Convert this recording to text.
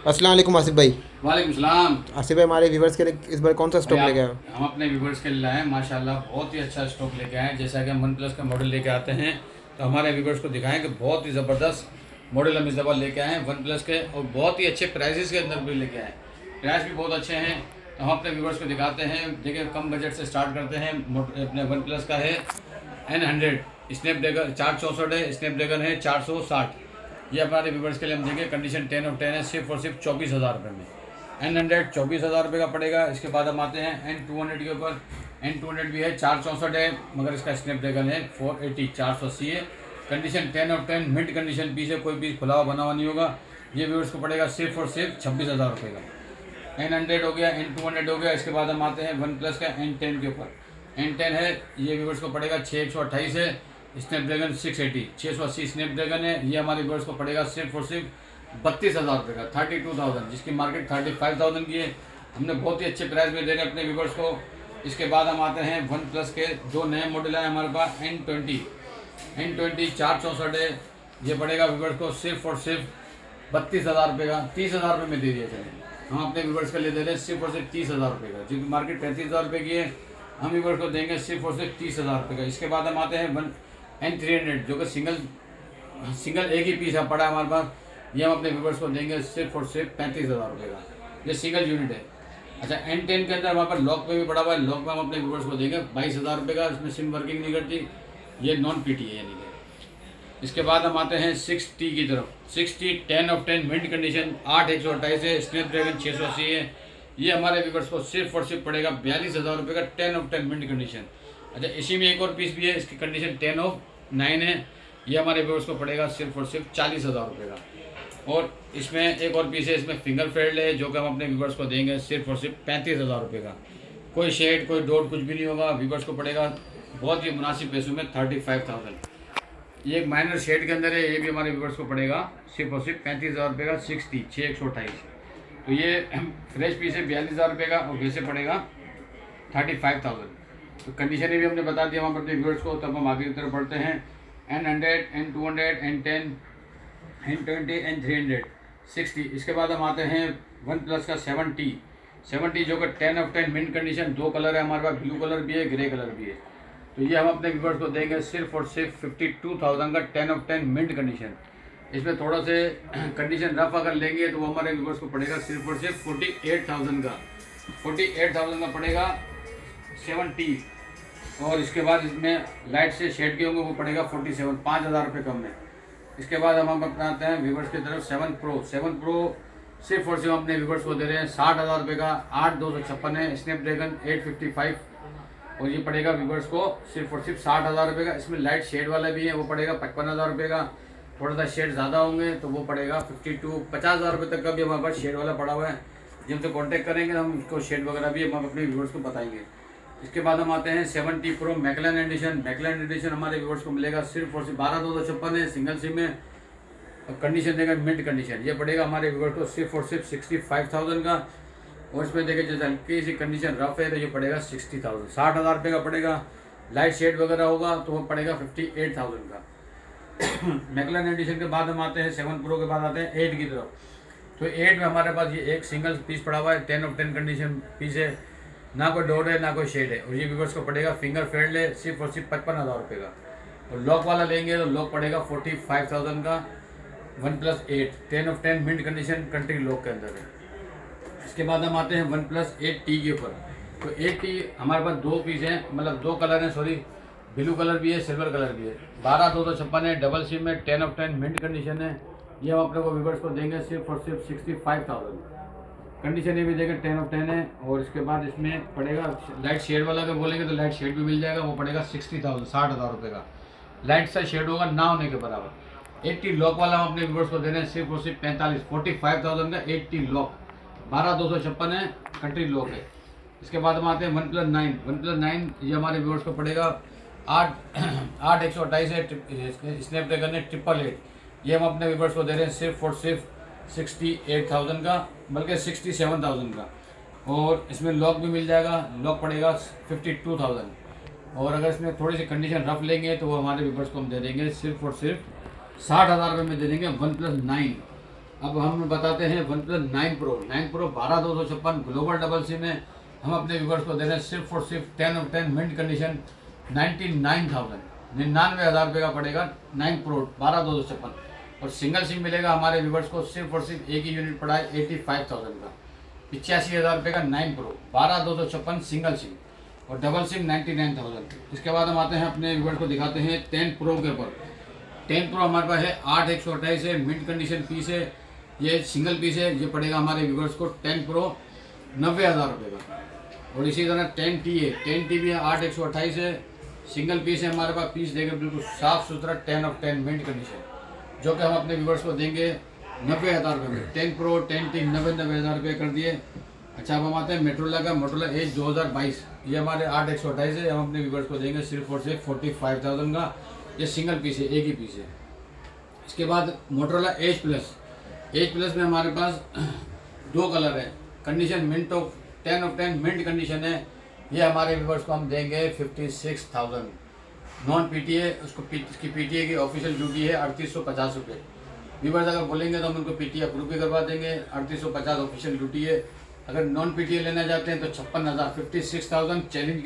अस्सलाम वालेकुम आसिफ भाई। वालेकुम सलाम। आसिफ भाई, हमारे व्यूवर्स के लिए इस बार कौन सा भाई स्टॉक लेके आप आए हो? हम अपने व्यूवर्स के लिए लाए हैं माशाल्लाह, बहुत ही अच्छा स्टॉक लेके आए हैं। जैसा कि हम वन प्लस का मॉडल लेके आते हैं तो हमारे व्यूवर्स को दिखाएं कि बहुत ही ज़बरदस्त मॉडल हम इस दफ़ा लेके आए हैं वन प्लस के, और बहुत ही अच्छे प्राइजेस के अंदर भी लेके आए हैं। प्राइस भी बहुत अच्छे हैं तो हम अपने व्यूवर्स को दिखाते हैं। देखिए, कम बजट से स्टार्ट करते हैं। अपने वन प्लस का है N100 स्नैपड्रैगन 464 है, स्नैपड्रैगन है 460। ये हमारे व्यूवर्स के लिए हम देंगे कंडीशन 10 ऑफ 10 है, सिर्फ और सिर्फ 24,000 रुपये में। N100 24,000 रुपये का पड़ेगा। इसके बाद हम आते हैं N200 के ऊपर। N200 भी है 464 है, मगर इसका स्नैपड्रैगन है 480 480 है। Condition 10 of 10 mid condition piece है, कोई पीस खुला हुआ बना हुआ नहीं होगा। ये व्यूवर्स को पड़ेगा सिर्फ और सिर्फ 26,000 रुपये का। N100 हो गया, N200 हो गया। इसके बाद हम आते हैं वन प्लस का N10 के ऊपर। N10 है, ये व्यूवर्स को पड़ेगा 6128 है, स्नैपड्रैगन 680 680 स्नैपड्रैगन है। ये हमारे व्यूवर्स को पड़ेगा सिर्फ और सिर्फ 32,000 रुपये का, 32,000, जिसकी मार्केट 35,000 की है। हमने बहुत ही अच्छे प्राइस में दे रहे हैं अपने व्यूवर्स को। इसके बाद हम आते हैं वन प्लस के जो नए मॉडल है हमारे पास N20 464 है। ये पड़ेगा व्यूवर्स को सिर्फ और सिर्फ 32,000 रुपये का, 30,000 रुपये में दे दिया चलें। हम अपने व्यूवर्स के लिए दे रहे हैं सिर्फ और सिर्फ 30,000 रुपये का, जिनकी मार्केट 35,000 रुपये की है। हम व्यूवर्स को देंगे सिर्फ और सिर्फ 30,000 रुपये का। इसके बाद हम आते हैं वन N300, जो कि सिंगल एक ही पीस है पड़ा है हमारे पास। ये हम अपने व्यूवर्स को देंगे सिर्फ और सिर्फ 35,000 रुपये का। ये सिंगल यूनिट है। अच्छा, N10 के अंदर हमारे पास लॉक पे भी पड़ा हुआ है। लॉक में हम अपने व्यूवर्स को देंगे 22,000 रुपये का। इसमें सिम वर्किंग नहीं करती, ये नॉन पीटी है यानी कि। इसके बाद हम आते हैं 6T की तरफ। 6T 10 ऑफ 10 मिड कंडीशन 8128 है, स्नैपड्रैगन 680 है। ये हमारे व्यूवर्स को सिर्फ और सिर्फ पड़ेगा 42,000 रुपये का, 10 ऑफ 10 मिड कंडीशन। अच्छा, इसी में एक और पीस भी है, इसकी कंडीशन 10 ऑफ 9 है। ये हमारे व्यूवर्स को पड़ेगा सिर्फ और सिर्फ 40,000 रुपये का। और इसमें एक और पीस है, इसमें फिंगर फेल्ड है, जो कि हम अपने व्यूवर्स को देंगे सिर्फ और सिर्फ 35,000 रुपये का। कोई शेड कोई डॉट कुछ भी नहीं होगा। व्यूवर्स को पड़ेगा बहुत ही मुनासिब पैसों में 35,000। ये एक माइनर शेड के अंदर है। ये भी हमारे व्यूवर्स को पड़ेगा सिर्फ और सिर्फ 35,000 रुपये का। 60 6128। तो ये फ्रेश पीस है 42,000 रुपये का, और वैसे पड़ेगा 35,000। तो कंडीशन भी हमने बता दिया वहाँ पर अपने व्यूवर्स को। तब हम आगे की तरफ बढ़ते हैं। N100 N200 N10 N20 N300 60। इसके बाद हम आते हैं वन प्लस का 70 जो कि 10 ऑफ 10 मिंट कंडीशन। दो कलर है हमारे पास, ब्लू कलर भी है, ग्रे कलर भी है। तो ये हम अपने व्यूवर्स को देंगे सिर्फ और सिर्फ 52,000 का, 10 ऑफ 10 मिंट कंडीशन। इसमें थोड़ा से कंडीशन रफ अगर लेंगे तो वो हमारे व्यूवर्स को पड़ेगा सिर्फ और सिर्फ 48,000 का। 48,000 का पड़ेगा 70। और इसके बाद इसमें लाइट से शेड के होंगे, वो पड़ेगा 47, 5,000 रुपये कम में। इसके बाद हम अपनाते हैं व्यूवर्स की तरफ 7 प्रो सिर्फ और सिर्फ अपने व्यूवर्स को दे रहे हैं 60,000 रुपये का। 8256 है, स्नैपड्रैगन 855, और ये पड़ेगा व्यूवर्स को सिर्फ और सिर्फ 60,000 रुपये का। इसमें लाइट शेड वाला भी है, वो पड़ेगा 55,000 रुपये का। थोड़ा सा शेड ज़्यादा होंगे तो वो पड़ेगा 50,000 रुपये तक का भी हमारे पास शेड वाला पड़ा हुआ है। जिनसे कॉन्टैक्ट करेंगे हम उसको शेड वगैरह भी हम अपने व्यूवर्स को बताएंगे। इसके बाद हम आते हैं 70 प्रो मैकलैन एडिशन हमारे व्यूवर्स को मिलेगा सिर्फ और सिर्फ 12,256 है, सिंगल सिम है, और कंडीशन देगा मिड कंडीशन। ये पड़ेगा हमारे व्यूवर्स को सिर्फ और सिर्फ 65,000 का। और इसमें देखिए जैसे हल्की सी कंडीशन रफ है तो ये पड़ेगा 60,000, 60,000 रुपये का पड़ेगा। लाइट शेड वगैरह होगा तो वो पड़ेगा 58,000 का। मैकलैन एडिशन के बाद हम आते हैं 7 प्रो के बाद आते हैं 8 की तरफ। तो 8 में हमारे पास ये एक सिंगल पीस पड़ा हुआ है, 10 ऑफ 10 कंडीशन पीस है, ना कोई डोर है ना कोई शेड है। और ये व्यूवर्स को पड़ेगा फिंगर फेल्ड है, सिर्फ और सिर्फ 55,000 रुपये का। और लॉक वाला लेंगे तो लॉक पड़ेगा 45,000 का। One plus 8 10 of 10 mint condition country lock के अंदर है। इसके बाद हम आते हैं वन प्लस 8T के ऊपर। तो 8T हमारे पास दो पीस हैं, मतलब दो कलर हैं, सॉरी, ब्लू कलर भी है, सिल्वर कलर भी है। 12,256 है, डबल सिम है, 10 ऑफ 10 मिंट कंडीशन है। ये हम अपने को व्यूवर्स को देंगे सिर्फ और सिर्फ 65,000। कंडीशन ये भी देंगे 10 ऑफ 10 है। और इसके बाद इसमें पड़ेगा लाइट शेड वाला अगर बोलेंगे तो लाइट शेड भी मिल जाएगा, वो पड़ेगा 60,000, 60,000 रुपये का। लाइट सा शेड होगा ना होने के बराबर। 80 लॉक वाला हम अपने व्यूवर्स को दे रहे हैं सिर्फ और सिर्फ 45,000 का। 80 लॉक 12,256 है, कंट्री लॉक है। इसके बाद हम आते हैं वन प्लस 9 ये हमारे व्यूवर्स को पड़ेगा 128 है, स्नैपड्रैगन है 888। ये हम अपने व्यूवर्स को दे रहे हैं सिर्फ और सिर्फ 68,000 का, बल्कि 67,000 का। और इसमें लॉक भी मिल जाएगा, लॉक पड़ेगा 52,000। और अगर इसमें थोड़ी सी कंडीशन रफ लेंगे तो वो हमारे व्यूवर्स को हम दे देंगे सिर्फ और सिर्फ 60,000 रुपये में दे देंगे वन प्लस 9। अब हम बताते हैं one plus 9 pro 12,256 global double SIM है। हम अपने व्यूवर्स को दे रहे हैं सिर्फ और सिर्फ 10 ऑफ 10 मिंट कंडीशन 99,000 रुपये का पड़ेगा। 9 प्रो 12,256 और सिंगल सिम मिलेगा हमारे व्यूवर्स को सिर्फ और सिर्फ एक ही यूनिट पड़ा है 85,000 का, 85,000 रुपये का 9 प्रो 12,256 सिंगल सिम और डबल सिम 99,000। इसके बाद हम आते हैं अपने व्यूवर्स को दिखाते हैं 10 प्रो के ऊपर। 10 प्रो हमारे पास है 8/128 है, मिड कंडीशन पीस है, ये सिंगल पीस है। ये पड़ेगा हमारे व्यूवर्स को 10 प्रो 90,000 रुपये का। और इसी तरह 10T है, 10T भी है 8/128 है, सिंगल पीस है हमारे पास। पीस देंगे बिल्कुल साफ़ सुथरा 10 ऑफ 10 मिड कंडीशन, जो कि हम अपने व्यूवर्स को देंगे 90,000 रुपये में। 10 प्रो 10T 90,000 रुपये कर दिए। अच्छा, अब हम आते हैं मोटोरोला का। मोटोरोला एज 2022, ये हमारे 8/128 है। हम अपने व्यूवर्स को देंगे सिर्फ और सिर्फ 45,000 का। ये सिंगल पीस है, एक ही पीस है। इसके बाद मोटोरोला एज प्लस में हमारे पास 2 कलर है। Condition mint of 10 of 10 mint condition है। ये हमारे व्यूवर्स को हम देंगे 56,000। नॉन पीटीए, इसकी पीटीए की ऑफिशियल ड्यूटी है 3850 रुपये। व्यूवर्स अगर बोलेंगे तो हम उनको पीटीए अप्रूव भी करवा देंगे। 3850 ऑफिशियल ड्यूटी है। अगर नॉन पीटीए लेना चाहते हैं तो 56,000 56,000 चैलेंज